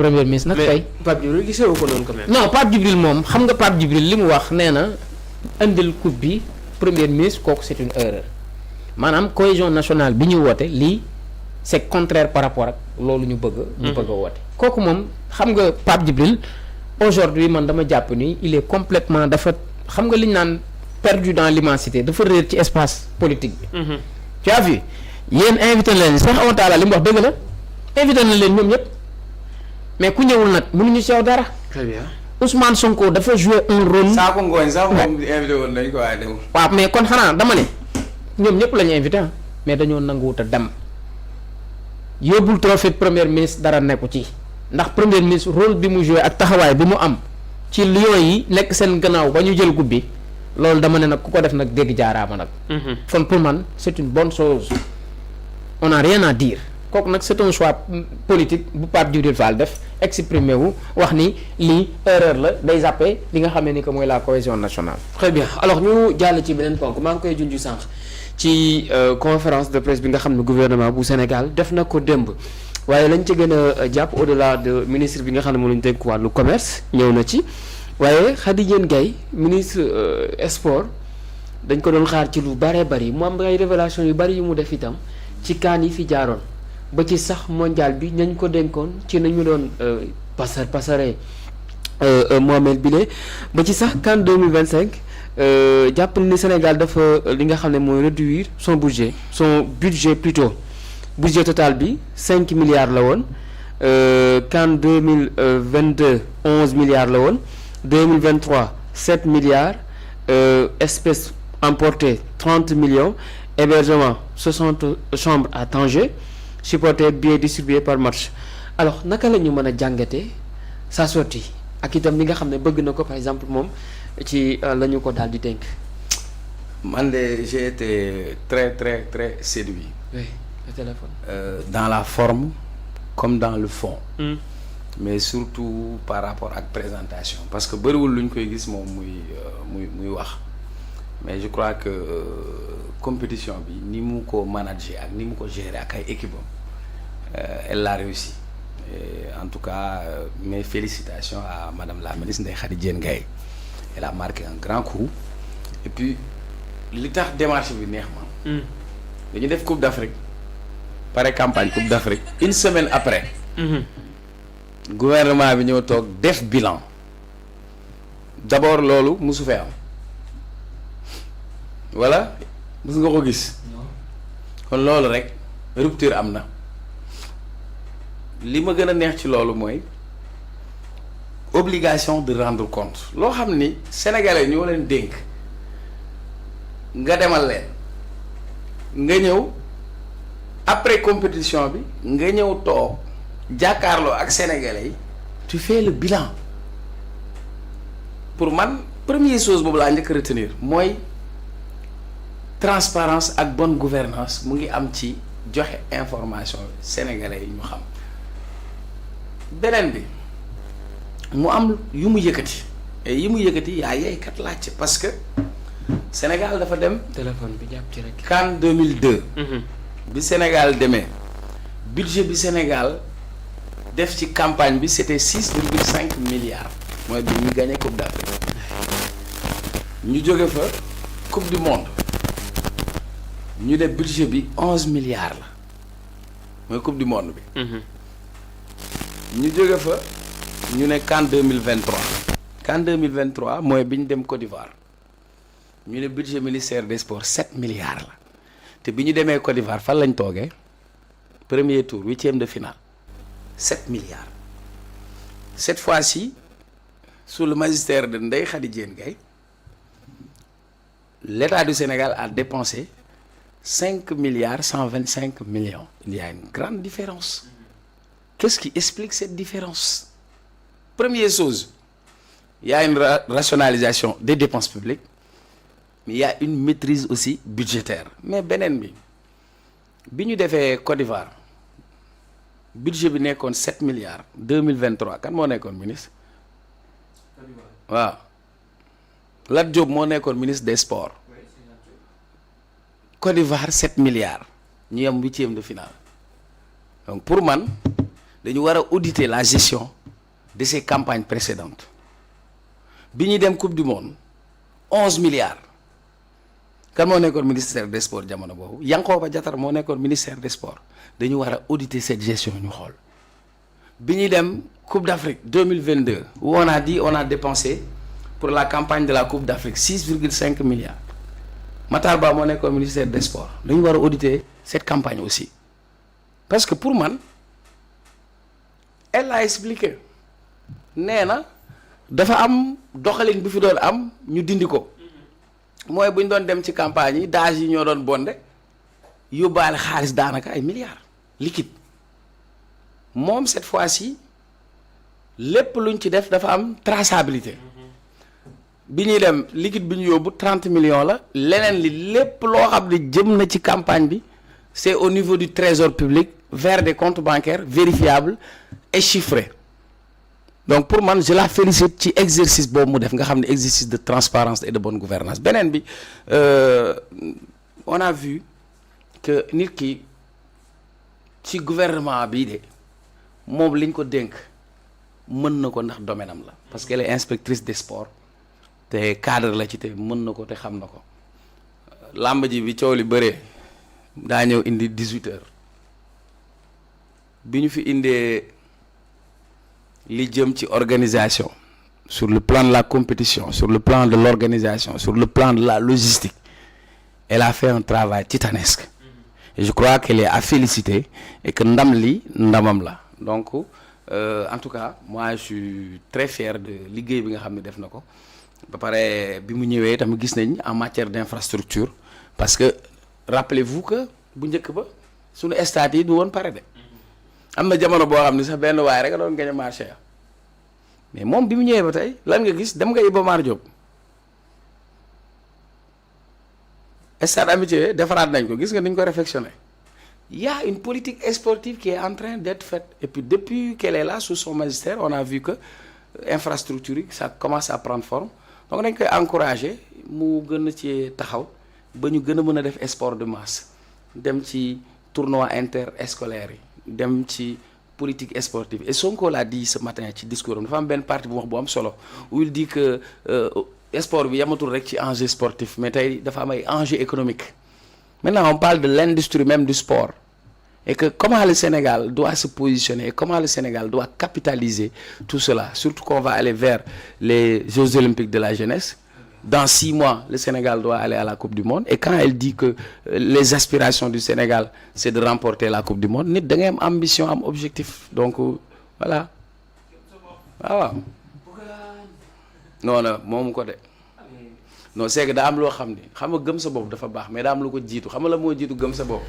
premier ministre nag tey. Pape Djibril gisee ko noonu quand même. non Pape Djibril moom xam nga Pape Djibril li mu wax nee na indil coupe bi premier ministre kooku c'est une erreur maanaam cohésion nationale bi ñu woote lii c'est contraire par rapport ak loolu ñu bëgg a woote kooku moom xam nga Pape Djibril aujourd'hui man dama jàpp ni il est complètement dafa xam nga li ñu naan perdu dans l'immensité dafa réer ci espace politique bi. tu as vu yéen invité na leen sax Awa Talla li mu wax dëgg la invité na leen ñoom ñëpp mais ku ñëwul nag mënuñu sew dara. très bien Ousmane Sonko dafa jouer un rôle. saako ngooñ sax moom invité woon nañ ko waaye demul. waaw mais kon xanaa dama ne ñoom ñëpp la ñu invité mais dañoo nanguwut a dem yóbbul trophée premier ministre dara nekku ci ndax premier ministre rôle bi mu joué ak taxawaay bi mu am ci lion yi nekk seen gannaaw ba ñu jël coupe bi loolu dama ne nag ku ko def nag dégg jaaraama nag. kon pour man c'est une bonne chose on n'a rien à dire kooku nag c'est un choix politique bu Pape Djibril Fall def exprimer wu wax ni lii erreur la day zappé li nga xamee ni que mooy la cohésion nationale. très bien alors ñu jàll ci beneen ponk maa ngi koy junj sànq ci conférence de presse bi nga xam ne gouvernement bu Sénégal def na ko démb waaye lañ ci gën a jàpp au-delà de ministre bi nga xam ne moom la ñu dénk wàllu commerce ñëw na ci waaye Khady Diène Gaye ministre sport dañ ko doon xaar ci lu bëree bëri mu am ay révélation yu bëri yu mu def itam ci kaan yi fi jaaroon ba ci sax mondial bi nañ ko dénkoon ci nañu doon pasare Mohamed Bile ba ci sax CAN 2025 jàpp ni Sénégal dafa li nga xam ne mooy réduire son budget plutôt budget total bi 5 milliards la woon CAN 2022 11 milliards la woon 2023 7 milliards espèces emportées 30 millions hébergement 60 chambres à Tanger supporter billets distribués par match alors naka la ñu mën a jàngatee sa sortie ak itam li nga xam ne bëgg na ko par exemple moom ci la ñu ko daal di dénk. man de j'ai été très très très séduit. oui le téléphone. Dans la forme comme dans le fond. mais surtout par rapport ak présentation parce que bëriwul lu ñu koy gis moom muy wax mais je crois que compétition bi ni mu ko manager ak ni mu ko gérer ak ay équipe elle l'a réussi et en tout cas mes félicitations à madame la ministre Ndeye Khady Diène Gaye elle a marqué un grand coup et puis li tax démarche bi neex ma dañu def Coupe d'Afrique pare campagne Coupe d'Afrique une semaine après gouvernement bi ñëw toog def bilan d'abord loolu musu fee am voilà mus nga ko gis kon loolu rek rupture am na li ma gën a neex ci loolu mooy obligation de rendre compte loo xam ni sénégalais ñoo leen dénk nga demal leen nga ñëw après compétition bi nga ñëw toog jàkkaarloo ak sénégalais yi tu fais le bilan pour man première chose boobu laa njëkk a retenir mooy transparence ak bonne gouvernance mu ngi am ci joxe information sénégalais yi ñu xam beneen bi mu am yu mu yëkkati et yi mu yëkkati yaa yeykat laajte parce que Sénégal dafa dem téléphone bi jàpp ci rek. CAN 2002 bi Sénégal demee budget bi Sénégal def ci campagne bi c'était 6,5 milliards mooy bi ñu gagné Coupe d'Afrique ñu jóge fa Coupe du Monde ñu def budget bi 11 milliards la mooy Coupe du Monde bi ñu jóge fa ñu ne CAN 2023 CAN 2023 mooy bi ñu dem Côte d'Ivoire ñu ne budget ministère des sports 7 milliards la te bi ñu demee Côte d'Ivoire fan lañ toogee premier tour 8e de finale 7 milliards cette fois-ci sous le magistère de Ndeye Khady Diène Gaye l'État du Sénégal a dépensé 5 milliards 125 millions il y a une grande différence qu'est-ce qui explique cette différence première chose il y a une rationalisation des dépenses publiques mais il y a une maîtrise aussi budgétaire mais beneen bi ñu defee Côte d'Ivoire budget bi nekkoon 7 milliards 2023 kan moo nekkoon ministre waaw Lat Diop moo nekkoon ministre des sports Côte d'Ivoire 7 milliards ñu yem 8e de finale donc pour man dañu war a auditer la gestion de ces campagnes précédentes bi ñuy dem coupe du monde 11 milliards kan moo nekkoon ministère des sports jamono boobu Yankhoba Diattara moo nekkoon ministère des sports dañu war a auditer cette gestion ñu xool bi ñuy dem coupe d'Afrique 2022 où on a dit on a dépensé pour la campagne de la coupe d'Afrique 6,5 milliards Matar Ba moo nekkoon ministère des sports dañu war a auditer cette campagne aussi parce que pour man elle a expliqué nee na dafa am doxalin bu fi doon am ñu dindi ko mooy bu ñu doon dem ci campagne yi daaj yi ñoo doon bonde yóbbaale xaalis daanaka ay milliards liquide moom cette fois-ci lépp luñ ci def dafa am traçabilité bi ñuy dem liquide bi ñu yóbbu 30 millions la leneen li lépp loo xam ne jëm na ci campagne bi c'est au niveau du trésor public vers des comptes bancaires vérifiables et chiffrés donc pour man je la félicite ci exercice boobu mu def nga xam ne exercice de transparence et de bonne gouvernance beneen bi on a vu que nit ki ci gouvernement bii de moom liñ ko dénk mën na ko ndax domaine am la parce qu'elle est inspectrice des sports te cadre la ci te mën na ko te xam na ko làmb ji bi coow li bëree daa ñëw indi 18 heures bi ñu fi indee li jëm ci organisation sur le plan de la compétition sur le plan de l'organisation sur le plan de la logistique elle a fait un travail titanesque et je crois qu'elle est à féliciter et que ndam li ndamam la donc en tout cas moi je suis très fier de liggéey bi nga xam ne def na ko ba pare bi mu ñëwee tamit gis nañ en matière d'infrastructure parce que rappelez-vous que bu njëkk ba suñu stade yi du woon pare de am na jamono boo xam ne sax benn waay rek a doon gañ a marché ya mais moom bi mu ñëwee ba tey lan nga gis dem nga Iba Mar Diop stade Amitié defaraat nañ ko gis nga niñ ko réfectionné il y a une politique sportive qui est en train d'être faite et puis depuis qu'elle est là sous son magistère on a vu que infrastructure yi ça commence à prendre forme donc dañ koy encourager mu gën a ci taxaw ba ñu gën a mën a def sport de masse dem ci tournoi interscolaire yi dem ci politique sportive et Sonko l'a dit ce matin ci discours am dafa am benn partie bu wax bu am solo où il dit que sport bi yamatul rek ci enjeu sportif mais tey dafa am ay enjeu économique maintenant on parle de l'industrie même du sport et que comment le Sénégal doit se positionner et comment le Sénégal doit capitaliser tout cela surtout qu'on va aller vers les Jeux olympiques de la jeunesse. Dans 6 mois, le Sénégal doit aller à la Coupe du Monde. Et quand elle dit que les aspirations du Sénégal, c'est de remporter la Coupe du Monde, nit da ngay am ambition, am objectif. Donc, voilà. Ah waaw. Non, moomu ko de. Non, c'est que daa am loo xam ni xam nga gëm sa bopp dafa baax mais daa am lu ko jiitu xam nga la moo jiitu gëm sa bopp.